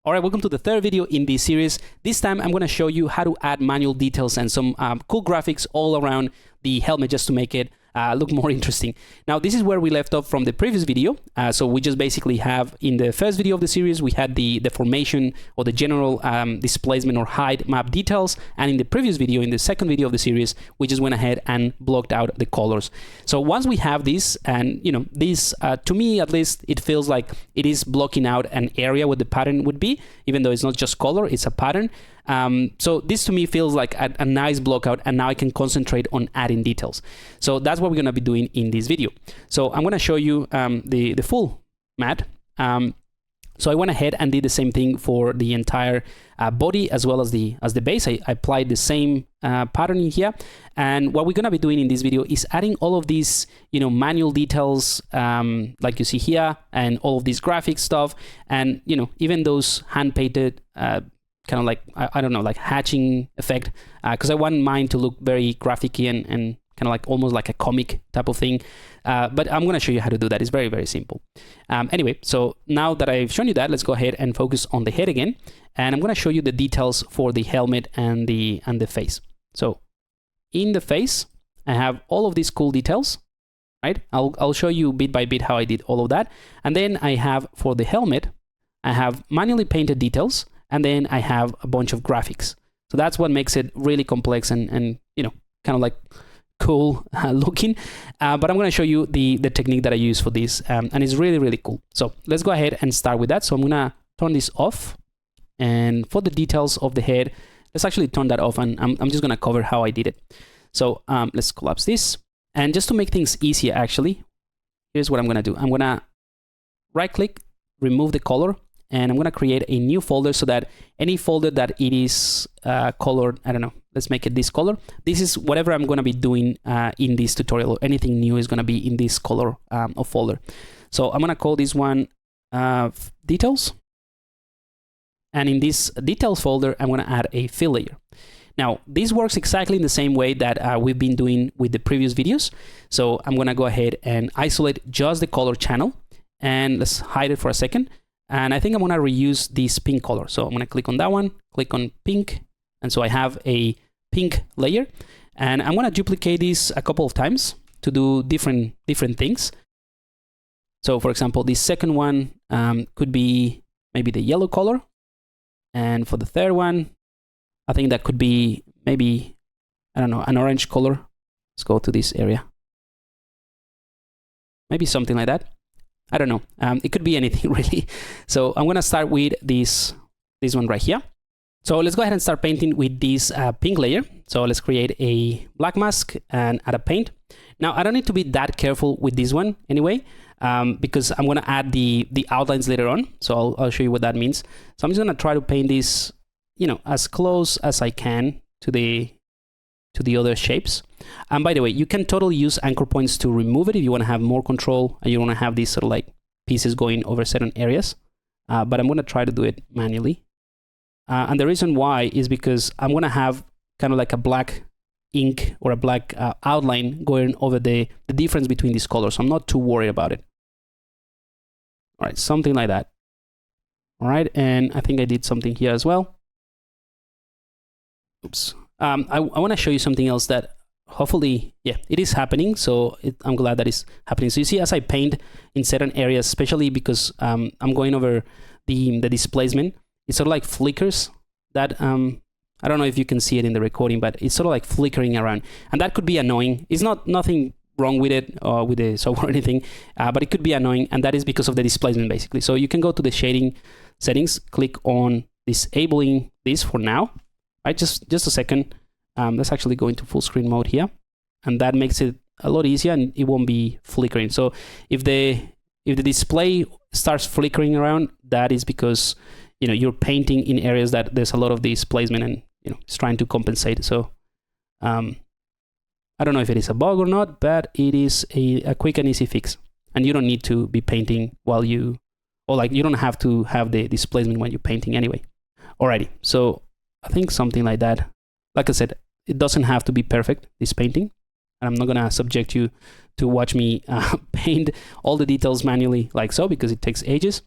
All right, welcome to the third video in this series. This time I'm going to show you how to add manual details and some cool graphics all around the helmet just to make it look more interesting. Now, this is where we left off from the previous video. So we just basically have, in the first video of the series, we had the formation or the general displacement or height map details. And in the previous video, in the second video of the series, we just went ahead and blocked out the colors. So once we have this, and you know, this, to me at least, it feels like it is blocking out an area where the pattern would be, even though it's not just color, it's a pattern. So this to me feels like a nice block out, and now I can concentrate on adding details. So that's what we're going to be doing in this video. So I'm going to show you the full mat. So I went ahead and did the same thing for the entire body as well as the base. I applied the same pattern in here. And what we're going to be doing in this video is adding all of these, you know, manual details like you see here, and all of this graphic stuff, and you know, even those hand painted kind of like, I don't know, like hatching effect, because I want mine to look very graphic-y and kind of like almost like a comic type of thing. But I'm going to show you how to do that. It's very, very simple. Anyway, so now that I've shown you that, let's go ahead and focus on the head again. And I'm going to show you the details for the helmet and the face. So in the face, I have all of these cool details, right? I'll show you bit by bit how I did all of that. And then I have for the helmet, I have manually painted details. And then I have a bunch of graphics. So that's what makes it really complex and you know, kind of like cool looking. But I'm going to show you the technique that I use for this. And it's really, really cool. So let's go ahead and start with that. So I'm going to turn this off. And for the details of the head, let's actually turn that off. And I'm just going to cover how I did it. So let's collapse this. And just to make things easier, actually, here's what I'm going to do. I'm going to right click, remove the color. And I'm going to create a new folder so that any folder that it is colored, I don't know, let's make it this color. This is whatever I'm going to be doing in this tutorial, or anything new is going to be in this color of folder. So I'm going to call this one details. And in this details folder, I'm going to add a fill layer. Now, this works exactly in the same way that we've been doing with the previous videos. So I'm going to go ahead and isolate just the color channel. And let's hide it for a second. And I think I'm going to reuse this pink color. So I'm going to click on that one, click on pink. And so I have a pink layer. And I'm going to duplicate this a couple of times to do different things. So for example, this second one could be maybe the yellow color. And for the third one, I think that could be maybe, I don't know, an orange color. Let's go to this area. Maybe something like that. I don't know. It could be anything really. So I'm going to start with this one right here. So let's go ahead and start painting with this pink layer. So let's create a black mask and add a paint. Now I don't need to be that careful with this one anyway, because I'm going to add the outlines later on. So I'll show you what that means. So I'm just going to try to paint this, you know, as close as I can to the other shapes. And by the way, you can totally use anchor points to remove it if you want to have more control and you want to have these sort of like pieces going over certain areas. But I'm going to try to do it manually. And the reason why is because I'm going to have kind of like a black ink or a black outline going over the difference between these colors. So I'm not too worried about it. All right, something like that. All right, and I think I did something here as well. Oops. I want to show you something else that hopefully, yeah, it is happening. So I'm glad that it's happening. So you see, as I paint in certain areas, especially because I'm going over the displacement, it sort of like flickers. That I don't know if you can see it in the recording, but it's sort of like flickering around, and that could be annoying. It's nothing wrong with it or with the software or anything, but it could be annoying, and that is because of the displacement basically. So you can go to the shading settings, click on disabling this for now. Right, just a second. Let's actually go into full screen mode here, and that makes it a lot easier, and it won't be flickering. So if the display starts flickering around, that is because, you know, you're painting in areas that there's a lot of displacement, and you know, it's trying to compensate. So I don't know if it is a bug or not, but it is a quick and easy fix, and you don't need to be painting while you don't have to have the displacement when you're painting anyway. Alrighty, so I think something like that. Like I said, it doesn't have to be perfect, this painting. And I'm not going to subject you to watch me paint all the details manually like so, because it takes ages.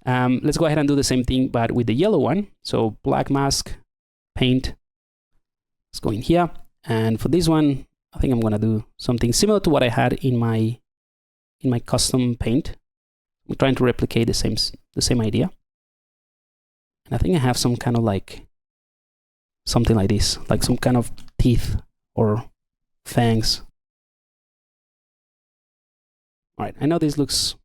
Let's go ahead and do the same thing, but with the yellow one. So black mask, paint. Let's go in here. And for this one, I think I'm going to do something similar to what I had in my custom paint. I'm trying to replicate the same idea. And I think I have some kind of like something like this, like some kind of teeth or fangs. All right, I know this looks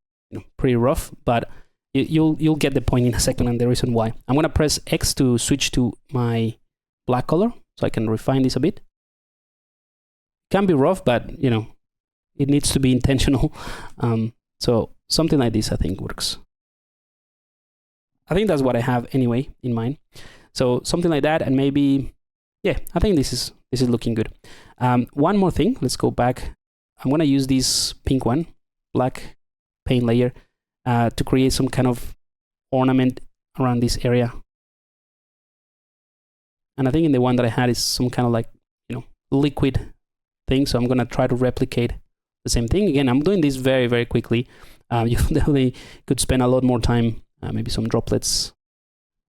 pretty rough, but you'll get the point in a second and the reason why. I'm going to press X to switch to my black color so I can refine this a bit. Can be rough, but it needs to be intentional. So something like this I think works. I think that's what I have anyway in mind. So something like that, and maybe, yeah, I think this is looking good. One more thing, let's go back. I'm gonna use this pink one, black paint layer, to create some kind of ornament around this area. And I think in the one that I had is some kind of like liquid thing. So I'm gonna try to replicate the same thing. Again, I'm doing this very, very quickly. You definitely could spend a lot more time. Maybe some droplets.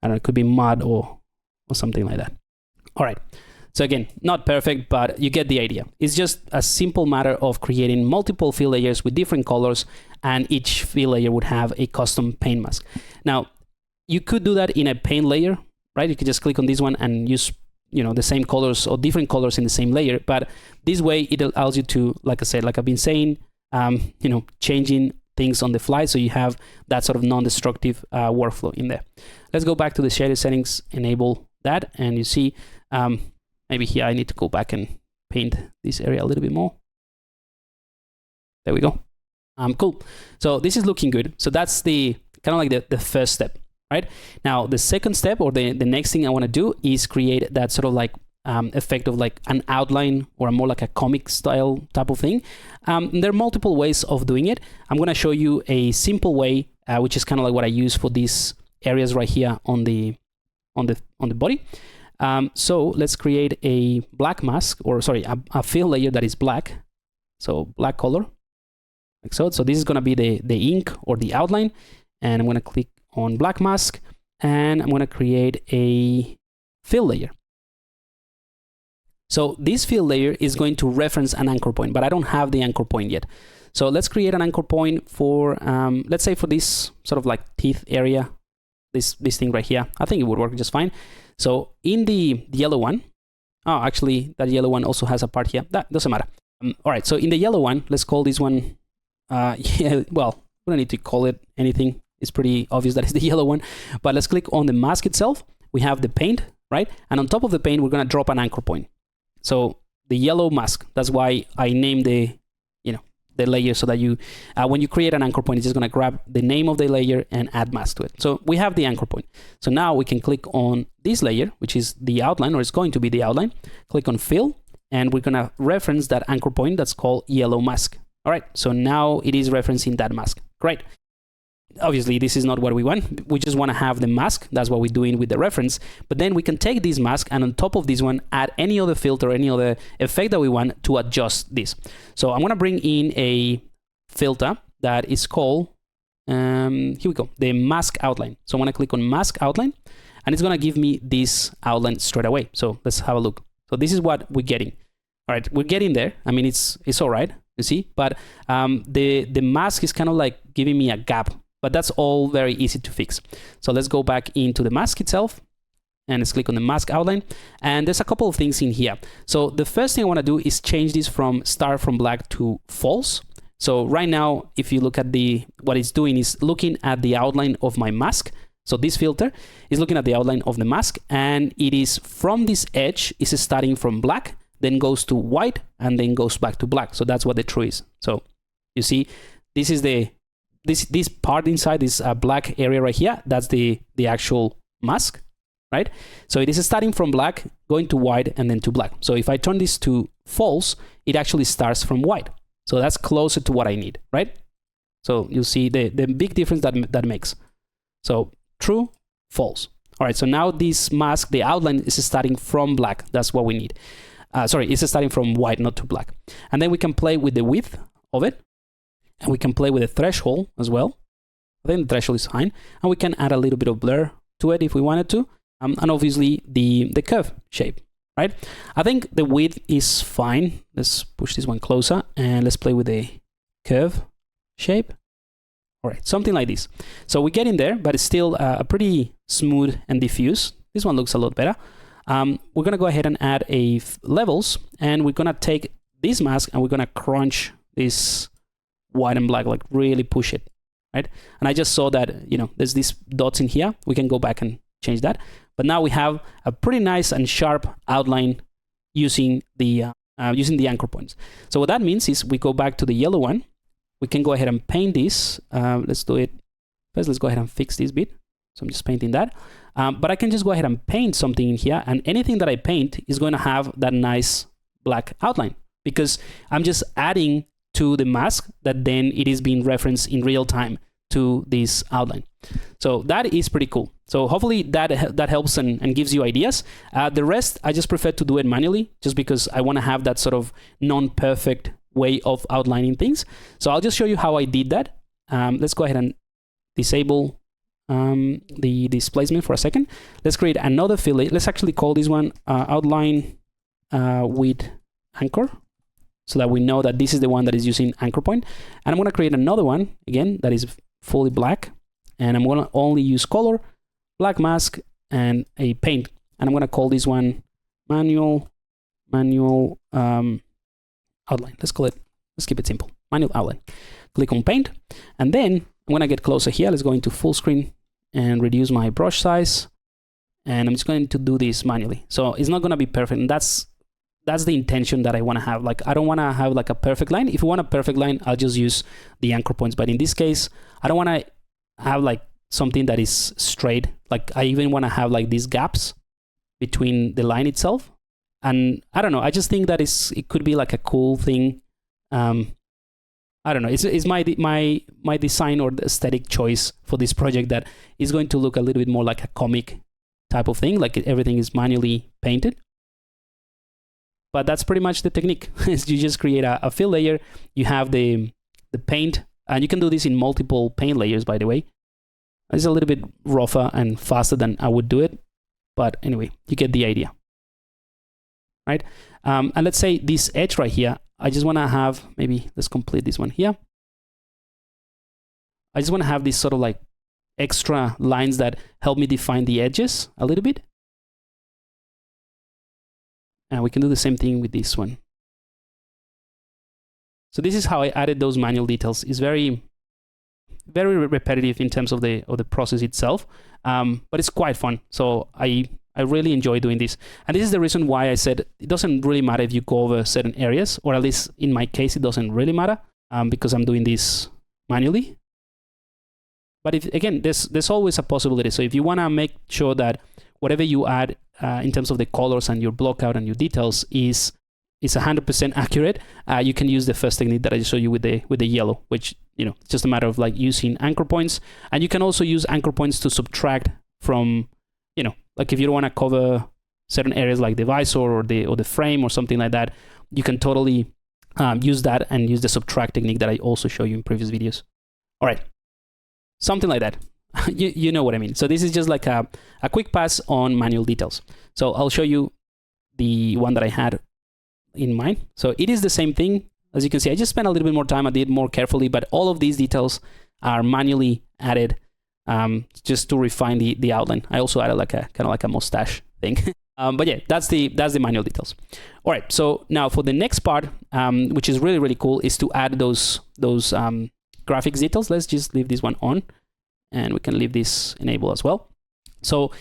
I don't know, it could be mud or something like that. All right. So again, not perfect, but you get the idea. It's just a simple matter of creating multiple fill layers with different colors, and each fill layer would have a custom paint mask. Now, you could do that in a paint layer, right? You could just click on this one and use the same colors or different colors in the same layer. But this way, it allows you to, like I said, like I've been saying, changing things on the fly, so you have that sort of non-destructive workflow in there. Let's go back to the shader settings, enable that, and you see maybe here I need to go back and paint this area a little bit more. There we go. Cool. So this is looking good. So that's the kind of like the first step, right? Now the second step, or the next thing I want to do, is create that sort of like effect of like an outline, or more like a comic style type of thing. There are multiple ways of doing it. I'm going to show you a simple way, which is kind of like what I use for these areas right here on the body. So let's create a black mask, or sorry, a fill layer that is black. So black color, like so. So this is going to be the ink or the outline, and I'm going to click on black mask, and I'm going to create a fill layer. So this fill layer is going to reference an anchor point, but I don't have the anchor point yet. So let's create an anchor point for, let's say for this sort of like teeth area, this thing right here. I think it would work just fine. So in the yellow one, oh, actually that yellow one also has a part here. That doesn't matter. All right, so in the yellow one, let's call this one, yeah, well, we don't need to call it anything. It's pretty obvious that it's the yellow one, but let's click on the mask itself. We have the paint, right? And on top of the paint, we're gonna drop an anchor point. So the yellow mask, that's why I named the layer, so that you, when you create an anchor point, it's just going to grab the name of the layer and add mask to it. So we have the anchor point. So now we can click on this layer, which is the outline, or it's going to be the outline. Click on fill, and we're going to reference that anchor point that's called yellow mask. All right, so now it is referencing that mask. Great. Obviously, this is not what we want. We just want to have the mask. That's what we're doing with the reference. But then we can take this mask, and on top of this one, add any other filter, any other effect that we want to adjust this. So I'm going to bring in a filter that is called, here we go, the mask outline. So I'm going to click on mask outline, and it's going to give me this outline straight away. So let's have a look. So this is what we're getting. All right, we're getting there. I mean, it's all right, you see, but the mask is kind of like giving me a gap. But that's all very easy to fix. So let's go back into the mask itself, and let's click on the mask outline. And there's a couple of things in here. So the first thing I want to do is change this from start from black to false. So right now, if you look at what it's doing is looking at the outline of my mask. So this filter is looking at the outline of the mask, and it is from this edge, is starting from black, then goes to white, and then goes back to black. So that's what the true is. So you see, this is this part inside this black area right here, that's the actual mask, right? So it is starting from black, going to white, and then to black. So if I turn this to false, it actually starts from white. So that's closer to what I need, right? So you'll see the big difference that makes. So true, false. All right, so now this mask, the outline is starting from black. That's what we need. Sorry, it's starting from white, not to black. And then we can play with the width of it. And we can play with the threshold as well. I think the threshold is fine. And we can add a little bit of blur to it if we wanted to. And obviously the curve shape, right? I think the width is fine. Let's push this one closer and let's play with the curve shape. All right, something like this. So we get in there, but it's still a pretty smooth and diffuse. This one looks a lot better. We're gonna go ahead and add a levels, and we're gonna take this mask and we're gonna crunch this white and black, like really push it, right? And I just saw that, you know, there's these dots in here. We can go back and change that. But now we have a pretty nice and sharp outline using the anchor points. So what that means is we go back to the yellow one. We can go ahead and paint this. Let's do it. First, let's go ahead and fix this bit. So I'm just painting that. But I can just go ahead and paint something in here, and anything that I paint is going to have that nice black outline because I'm just adding to the mask that then it is being referenced in real time to this outline. So that is pretty cool. So hopefully that helps and gives you ideas. The rest, I just prefer to do it manually just because I want to have that sort of non-perfect way of outlining things. So I'll just show you how I did that. Let's go ahead and disable the displacement for a second. Let's create another fillet. Let's actually call this one outline with anchor, so that we know that this is the one that is using anchor point. And I'm going to create another one again that is fully black, and I'm going to only use color, black mask, and a paint. And I'm going to call this one manual outline. Let's keep it simple. Manual outline. Click on paint, and then I'm going to get closer here. Let's go into full screen and reduce my brush size, and I'm just going to do this manually. So it's not going to be perfect, and that's the intention that I want to have. Like, I don't want to have like a perfect line. If you want a perfect line, I'll just use the anchor points. But in this case, I don't want to have like something that is straight. Like, I even want to have like these gaps between the line itself. And I don't know, I just think that it could be like a cool thing. I don't know, it's my design or the aesthetic choice for this project that is going to look a little bit more like a comic type of thing, like everything is manually painted. But that's pretty much the technique. You just create a fill layer, you have the paint, and you can do this in multiple paint layers, by the way. It's a little bit rougher and faster than I would do it, but anyway, you get the idea, right? And let's say this edge right here, I just want to have, maybe let's complete this one here. I just want to have this sort of like extra lines that help me define the edges a little bit. And we can do the same thing with this one. So this is how I added those manual details. It's very, very repetitive in terms of the process itself, but it's quite fun. So I really enjoy doing this. And this is the reason why I said it doesn't really matter if you go over certain areas, or at least in my case, it doesn't really matter because I'm doing this manually. But if, again, there's always a possibility. So if you want to make sure that whatever you add in terms of the colors and your block out and your details is 100% accurate, you can use the first technique that I just showed you with the yellow, which, you know, it's just a matter of like using anchor points. And you can also use anchor points to subtract from, you know, like if you don't want to cover certain areas like the visor or the frame or something like that, you can totally use that and use the subtract technique that I also show you in previous videos. All right, something like that. You know what I mean. So this is just like a quick pass on manual details. So I'll show you the one that I had in mind. So it is the same thing. As you can see, I just spent a little bit more time. I did more carefully, but all of these details are manually added just to refine the outline. I also added like a kind of like a mustache thing. But yeah, that's the manual details. All right. So now for the next part, which is really, really cool, is to add those graphics details. Let's just leave this one on, and we can leave this enabled as well. So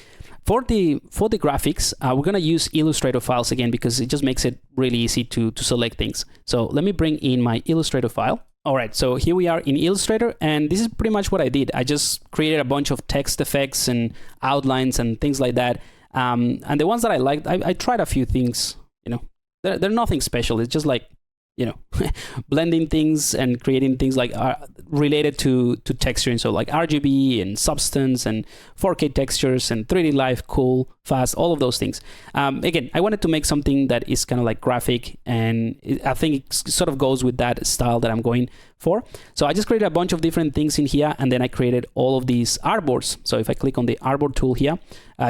for the graphics, we're going to use Illustrator files again because it just makes it really easy to select things. So let me bring in my Illustrator file. All right, so here we are in Illustrator, and this is pretty much what I did. I just created a bunch of text effects and outlines and things like that. And the ones that I liked, I tried a few things. You know, they're nothing special. It's just like, you know, blending things and creating things like related to texturing. So like RGB and substance and 4K textures and 3D life, cool, fast, all of those things. Again, I wanted to make something that is kind of like graphic, and I think it sort of goes with that style that I'm going for. So I just created a bunch of different things in here, and then I created all of these artboards. So if I click on the artboard tool here,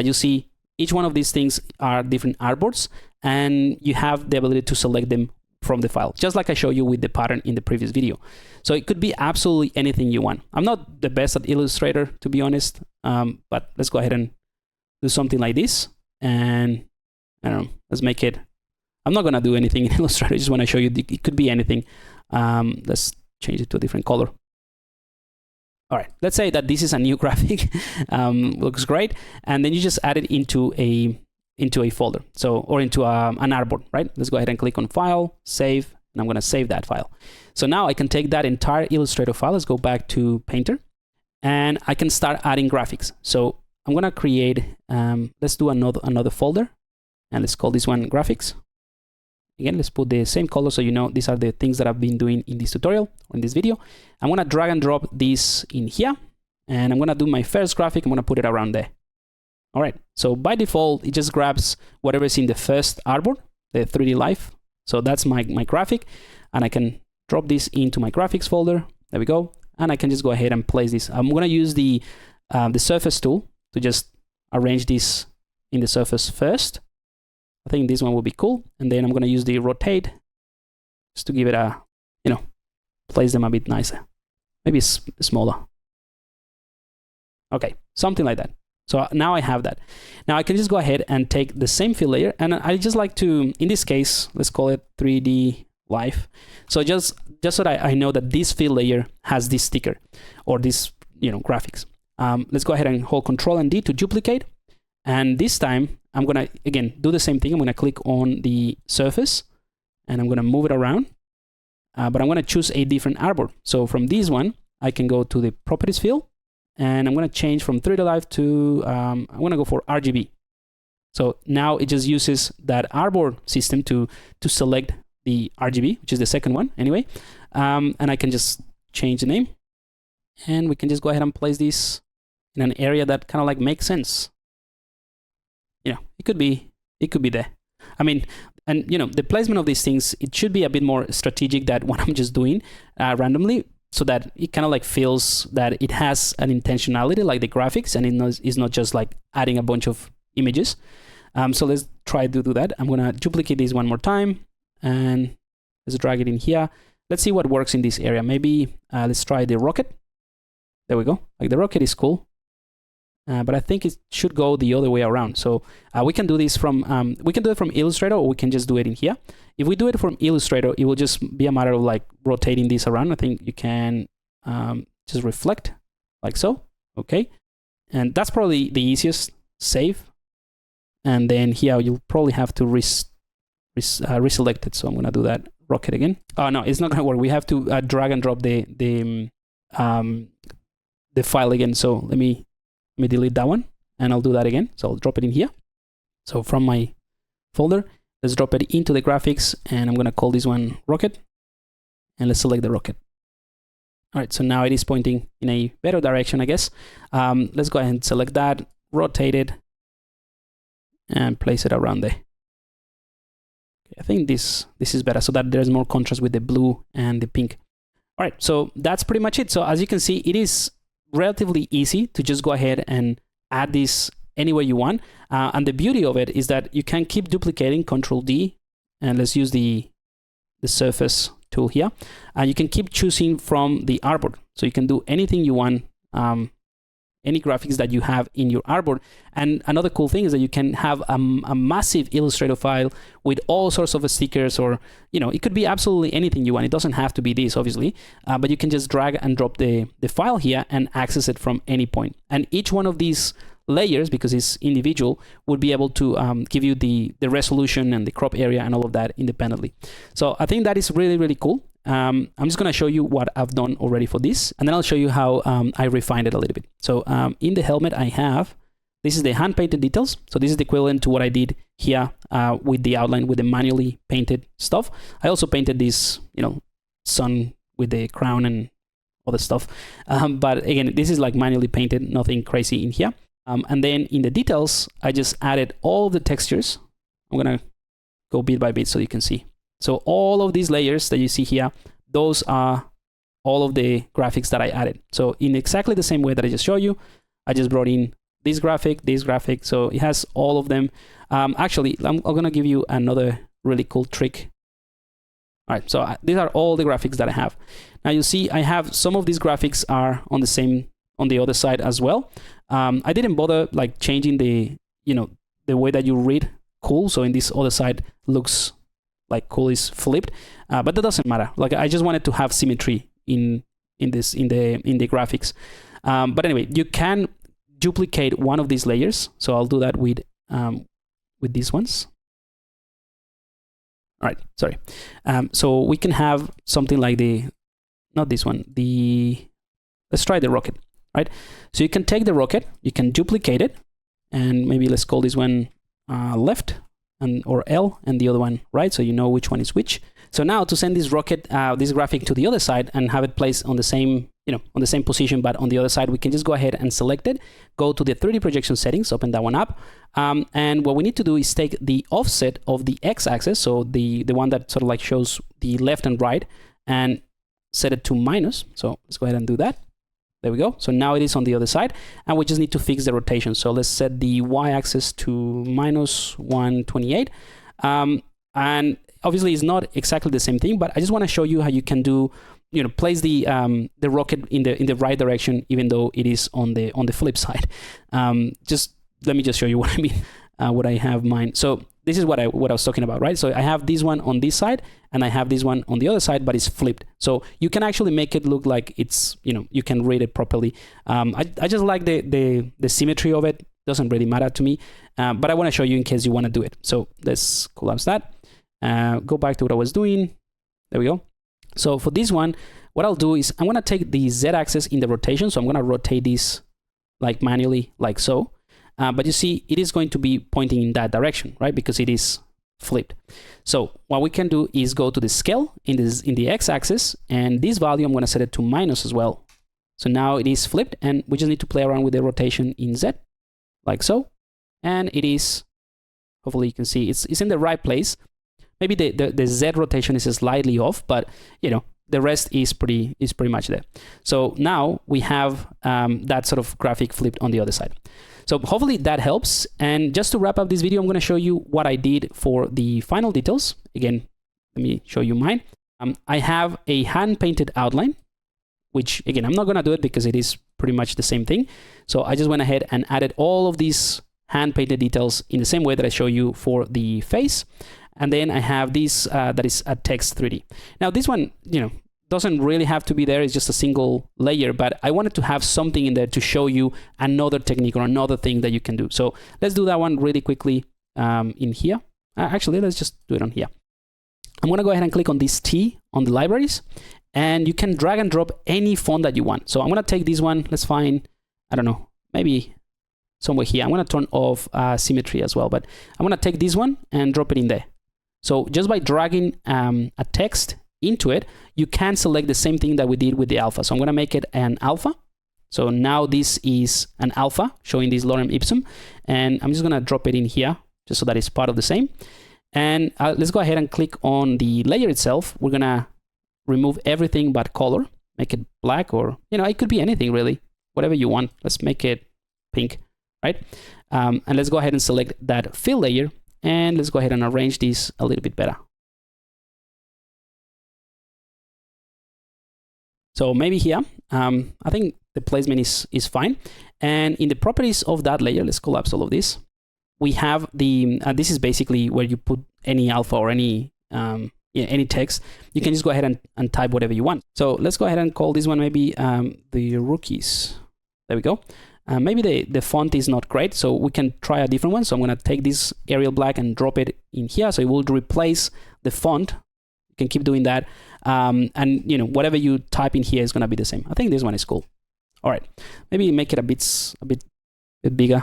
you see each one of these things are different artboards, and you have the ability to select them from the file, just like I showed you with the pattern in the previous video. So it could be absolutely anything you want. I'm not the best at Illustrator, to be honest, but let's go ahead and do something like this. And I don't know, let's make it, I'm not gonna do anything in Illustrator, I just wanna show you it could be anything. Let's change it to a different color. All right, let's say that this is a new graphic, looks great. And then you just add it into a folder, so, or into an artboard, right? Let's go ahead and click on File, Save, and I'm gonna save that file. So now I can take that entire Illustrator file, let's go back to Painter, and I can start adding graphics. So I'm gonna create, let's do another folder, and let's call this one Graphics. Again, let's put the same color so you know these are the things that I've been doing in this tutorial, or in this video. I'm gonna drag and drop this in here, and I'm gonna do my first graphic, I'm gonna put it around there. All right, so by default, it just grabs whatever is in the first artboard, the 3D Life. So that's my graphic, and I can drop this into my graphics folder. There we go. And I can just go ahead and place this. I'm gonna use the surface tool to just arrange this in the surface first. I think this one will be cool. And then I'm gonna use the rotate just to give it a, you know, place them a bit nicer. Maybe smaller. Okay, something like that. So now I have that. Now I can just go ahead and take the same fill layer, and I just like to, in this case, let's call it 3D Life. So just so that I know that this fill layer has this sticker or this, you know, graphics. Let's go ahead and hold Control and D to duplicate. And this time I'm gonna, again, do the same thing. I'm gonna click on the surface and I'm gonna move it around, but I'm gonna choose a different artboard. So from this one, I can go to the Properties field, and I'm going to change from 3D Life to, I'm going to go for RGB. So now it just uses that artboard system to select the RGB, which is the second one anyway. And I can just change the name, and we can just go ahead and place this in an area that kind of like makes sense. You know, it could be there. I mean, and you know, the placement of these things, it should be a bit more strategic than what I'm just doing randomly, so that it kind of like feels that it has an intentionality like the graphics, and it is not just like adding a bunch of images. So let's try to do that. I'm gonna duplicate this one more time, and let's drag it in here. Let's see what works in this area. Maybe let's try the rocket. There we go. Like the rocket is cool, but I think it should go the other way around. So we can do this from, we can do it from Illustrator, or we can just do it in here. If we do it from Illustrator, it will just be a matter of like rotating this around. I think you can just reflect like so. Okay. And that's probably the easiest. Save. And then here you'll probably have to reselect it. So I'm going to do that rocket again. Oh, no, it's not going to work. We have to drag and drop the file again. So let me delete that one, and I'll do that again. So I'll drop it in here. So from my folder, let's drop it into the graphics, and I'm going to call this one rocket, and let's select the rocket. All right, so now it is pointing in a better direction, I guess. Let's go ahead and select that, rotate it, and place it around there. Okay, I think this is better, so that there's more contrast with the blue and the pink. All right, so that's pretty much it. So as you can see, it is relatively easy to just go ahead and add this anywhere you want. And the beauty of it is that you can keep duplicating, Control D, and let's use the surface tool here. And you can keep choosing from the artboard. So you can do anything you want, any graphics that you have in your artboard. And another cool thing is that you can have a massive Illustrator file with all sorts of stickers, or, you know, it could be absolutely anything you want. It doesn't have to be this, obviously, but you can just drag and drop the file here and access it from any point. And each one of these layers, because it's individual, would be able to give you the resolution and the crop area and all of that independently. So I think that is really, really cool. I'm just going to show you what I've done already for this, and then I'll show you how I refined it a little bit. So in the helmet, I have This is the hand painted details. So this is the equivalent to what I did here with the outline, with the manually painted stuff. I also painted this, sun with the crown and other stuff. But again, this is like manually painted, nothing crazy in here. And then in the details, I just added all the textures. I'm going to go bit by bit so you can see. So all of these layers that you see here, those are all of the graphics that I added. So in exactly the same way that I just showed you, I just brought in this graphic. So it has all of them. Actually, I'm going to give you another really cool trick. All right, so these are all the graphics that I have. Now you see I have some of these graphics are on the other side as well. I didn't bother like changing the way that you read cool. So in this other side looks like cool is flipped, but that doesn't matter. Like I just wanted to have symmetry in the graphics. But anyway, you can duplicate one of these layers. So I'll do that with these ones. All right, sorry. So we can have something like not this one, let's try the rocket, right? So you can take the rocket, you can duplicate it, and maybe let's call this one left or L and the other one right, so you know which one is which. So now to send this rocket, this graphic to the other side and have it placed on the same, on the same position, but on the other side, we can just go ahead and select it, go to the 3D projection settings, open that one up. And what we need to do is take the offset of the x-axis, so the one that sort of like shows the left and right, and set it to minus. So let's go ahead and do that. There we go. So now it is on the other side, and we just need to fix the rotation. So let's set the y-axis to minus 128. And obviously it's not exactly the same thing, but I just want to show you how you can do, place the rocket in the right direction, even though it is on the flip side. Just let me just show you what I mean, what I have mine. So this is what I was talking about, right? So I have this one on this side, and I have this one on the other side, but it's flipped. So you can actually make it look like it's, you can read it properly. I just like the symmetry of it. Doesn't really matter to me, but I want to show you in case you want to do it. So let's collapse that. Go back to what I was doing. There we go. So for this one, what I'll do is I'm going to take the z-axis in the rotation. So I'm going to rotate this like manually, like so. But you see, it is going to be pointing in that direction, right? Because it is flipped. So what we can do is go to the scale in the x-axis, and this value, I'm going to set it to minus as well. So now it is flipped, and we just need to play around with the rotation in Z, like so. And it is, hopefully you can see, it's in the right place. Maybe the Z rotation is slightly off, but the rest is pretty much there. So now we have that sort of graphic flipped on the other side. So hopefully that helps. And just to wrap up this video, I'm going to show you what I did for the final details. Again, let me show you mine. I have a hand-painted outline, which again, I'm not going to do it because it is pretty much the same thing. So I just went ahead and added all of these hand-painted details in the same way that I show you for the face. And then I have this that is a text 3D. Now this one, doesn't really have to be there. It's just a single layer, but I wanted to have something in there to show you another technique or another thing that you can do. So let's do that one really quickly in here. Actually, let's just do it on here. I'm going to go ahead and click on this T on the libraries, and you can drag and drop any font that you want. So I'm going to take this one. Let's find, I don't know, maybe somewhere here. I'm going to turn off Symmetry as well, but I'm going to take this one and drop it in there. So just by dragging a text into it, you can select the same thing that we did with the alpha. So I'm going to make it an alpha. So now this is an alpha showing this lorem ipsum, and I'm just going to drop it in here just so that it's part of the same. And let's go ahead and click on the layer itself. We're going to remove everything but color, make it black, or it could be anything really, whatever you want. Let's make it pink, right? And let's go ahead and select that fill layer, and let's go ahead and arrange this a little bit better. So maybe here, I think the placement is fine. And in the properties of that layer, let's collapse all of this. We have the, this is basically where you put any alpha or any text. You can just go ahead and type whatever you want. So let's go ahead and call this one maybe the rookies. There we go. Maybe the font is not great, so we can try a different one. So I'm going to take this Arial Black and drop it in here. So it will replace the font. You can keep doing that. And whatever you type in here is going to be the same. I think this one is cool. All right, maybe make it a bit bigger.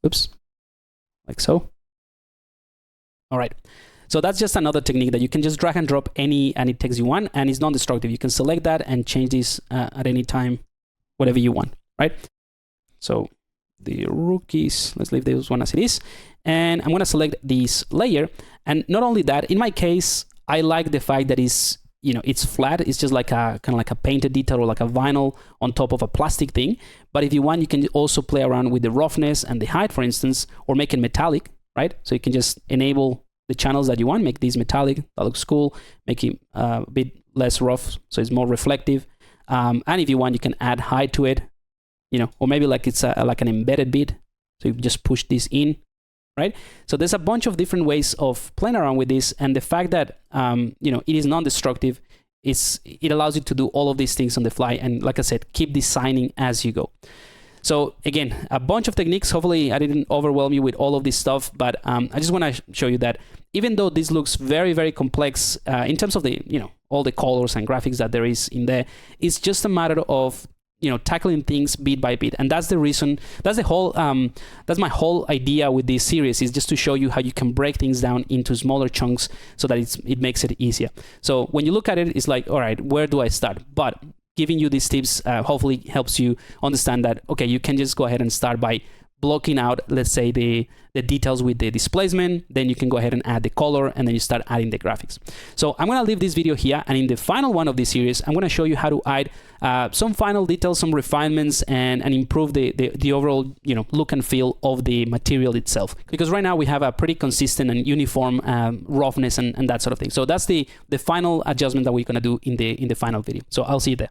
Oops, like so. All right. So that's just another technique that you can just drag and drop any text you want, and it's non-destructive. You can select that and change this at any time, whatever you want, right? So the rookies, let's leave this one as it is. And I'm going to select this layer. And not only that, in my case, I like the fact that it's, you know, it's flat. It's just like a kind of like a painted detail or like a vinyl on top of a plastic thing. But if you want, you can also play around with the roughness and the height, for instance, or make it metallic, right? So you can just enable the channels that you want, make these metallic. That looks cool. Make it a bit less rough, so it's more reflective. And if you want, you can add height to it, you know, or maybe like it's like an embedded bit. So you just push this in, right? So there's a bunch of different ways of playing around with this, and the fact that you know, it is non-destructive, it allows you to do all of these things on the fly, and like I said, keep designing as you go. So again, a bunch of techniques. Hopefully I didn't overwhelm you with all of this stuff, but I just want to show you that even though this looks very, very complex in terms of the, you know, all the colors and graphics that there is in there, it's just a matter of, you know, tackling things bit by bit. And that's the reason, that's the whole, that's my whole idea with this series, is just to show you how you can break things down into smaller chunks so that it makes it easier. So when you look at it, it's like, all right, where do I start? But giving you these tips hopefully helps you understand that, okay, you can just go ahead and start by blocking out, let's say, the details with the displacement. Then you can go ahead and add the color, and then you start adding the graphics. So I'm going to leave this video here, and in the final one of this series, I'm going to show you how to add some final details, some refinements, and improve the overall, you know, look and feel of the material itself. Because right now we have a pretty consistent and uniform roughness and that sort of thing. So that's the final adjustment that we're going to do in the final video. So I'll see you there.